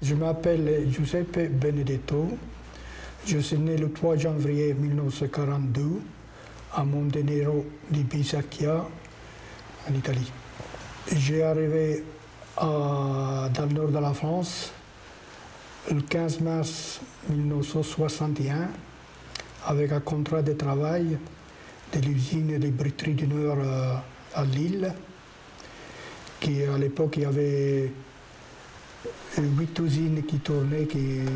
Je m'appelle Giuseppe Benedetto. Je suis né le 3 janvier 1942 à Montenero di Pisacchia, en Italie. J'ai arrivé dans le nord de la France le 15 mars 1961 avec un contrat de travail de l'usine des Briteries du Nord à Lille, qui à l'époque il y avait 8 usines qui tournaient,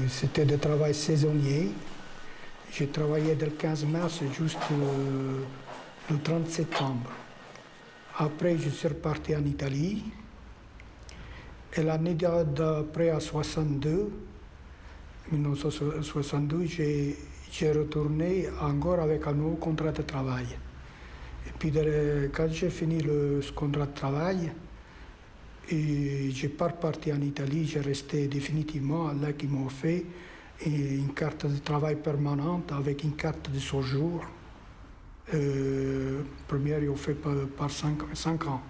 c'était de travail saisonnier. J'ai travaillé dès le 15 mars jusqu'au le 30 septembre. Après, je suis reparti en Italie. Et l'année d'après, à 1962, j'ai retourné encore avec un nouveau contrat de travail. Et puis, quand j'ai fini ce contrat de travail, et je ne suis pas reparti en Italie, j'ai resté définitivement là qu'ils m'ont fait une carte de travail permanente avec une carte de séjour. Première, ils ont fait par 5 ans.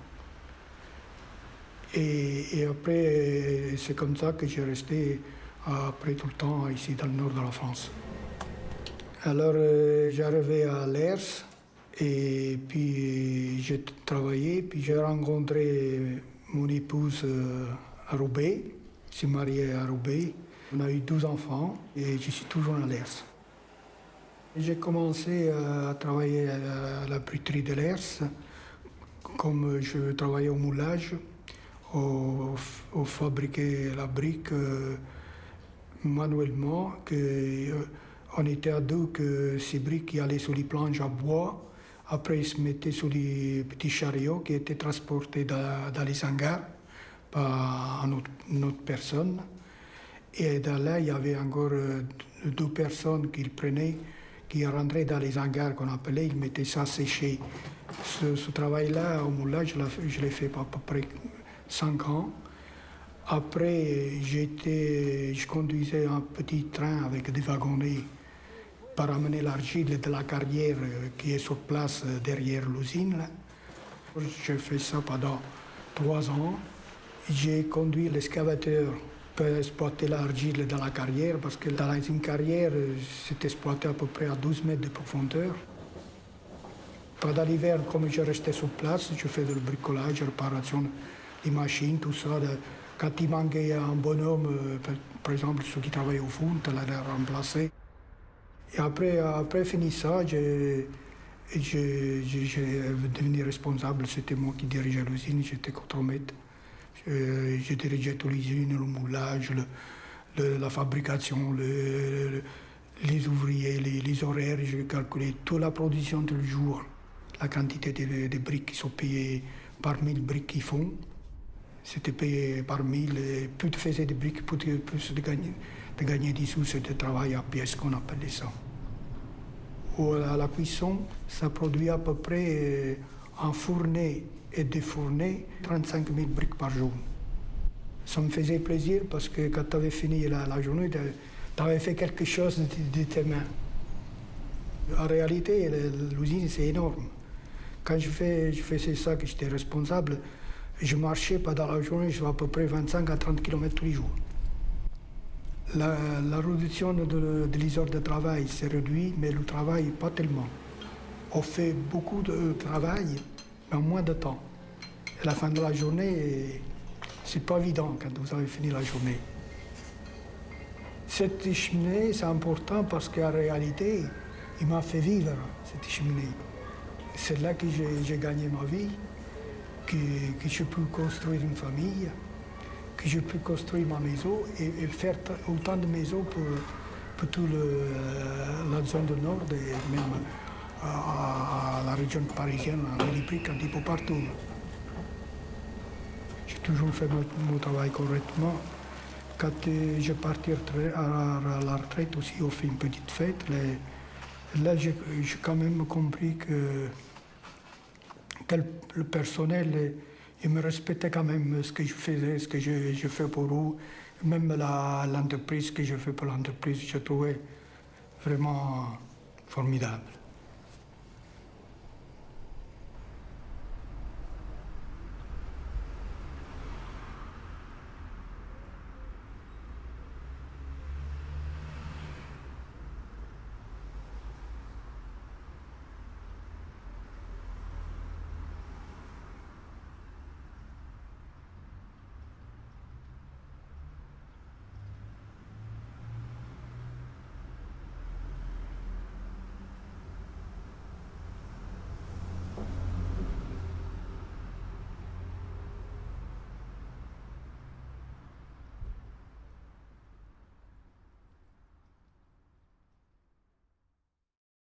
Et après, c'est comme ça que j'ai resté après tout le temps ici dans le nord de la France. Alors, j'arrivais à Lers et puis j'ai travaillé, puis j'ai rencontré mon épouse à Roubaix. Je suis marié à Roubaix. On a eu 12 enfants et je suis toujours à Lers. J'ai commencé à travailler à la briterie de Lers, comme je travaillais au moulage, au fabriquer la brique manuellement. On était à deux que ces briques qui allaient sur les planches à bois. Après, ils se mettaient sur les petits chariots qui étaient transportés dans les hangars par une autre personne. Et dans là, il y avait encore 2 personnes qui le prenaient, qui rentraient dans les hangars qu'on appelait, ils mettaient ça sécher. Ce travail-là, au moulage, je l'ai fait à peu près 5 ans. Après, je conduisais un petit train avec des wagonnets pour amener l'argile de la carrière qui est sur place derrière l'usine. J'ai fait ça pendant 3 ans. J'ai conduit l'excavateur pour exploiter l'argile dans la carrière, parce que dans une carrière, c'est exploité à peu près à 12 mètres de profondeur. Pendant l'hiver, comme je restais sur place, je faisais le bricolage, réparation des machines, tout ça. Quand il manquait un bonhomme, par exemple ceux qui travaillaient au fond, on l'avait remplacé. Et après fini ça, j'ai devenu responsable. C'était moi qui dirigeais l'usine, j'étais contremaître. J'ai dirigé toute l'usine, le moulage, la fabrication, les ouvriers, les horaires. J'ai calculé toute la production du jour, la quantité de briques qui sont payées par 1000 briques qu'ils font. C'était payé par 1000, et plus tu faisais de briques, plus de gagner des sous, c'était travail à pièce qu'on appelait ça. À la cuisson, ça produit à peu près en fourné et défourné 35 000 briques par jour. Ça me faisait plaisir parce que quand tu avais fini la journée, tu avais fait quelque chose de tes mains. En réalité, l'usine, c'est énorme. Quand je faisais ça, que j'étais responsable, je marchais pendant la journée, je fais à peu près 25 à 30 km tous les jours. La réduction de l'heure de travail s'est réduite, mais le travail, pas tellement. On fait beaucoup de travail, mais en moins de temps. À la fin de la journée, c'est pas évident quand vous avez fini la journée. Cette cheminée, c'est important parce qu'en réalité, il m'a fait vivre, cette cheminée. C'est là que j'ai gagné ma vie, que je peux construire une famille, que je peux construire ma maison et faire autant de maisons pour toute la zone du Nord et même à la région parisienne, à Lille, un petit peu partout. J'ai toujours fait mon travail correctement. Quand je partais à la retraite aussi, on fait une petite fête. Là, j'ai quand même compris que le personnel, il me respectait quand même ce que je faisais, ce que je fais pour eux. Même l'entreprise que je fais pour l'entreprise, je trouvais vraiment formidable.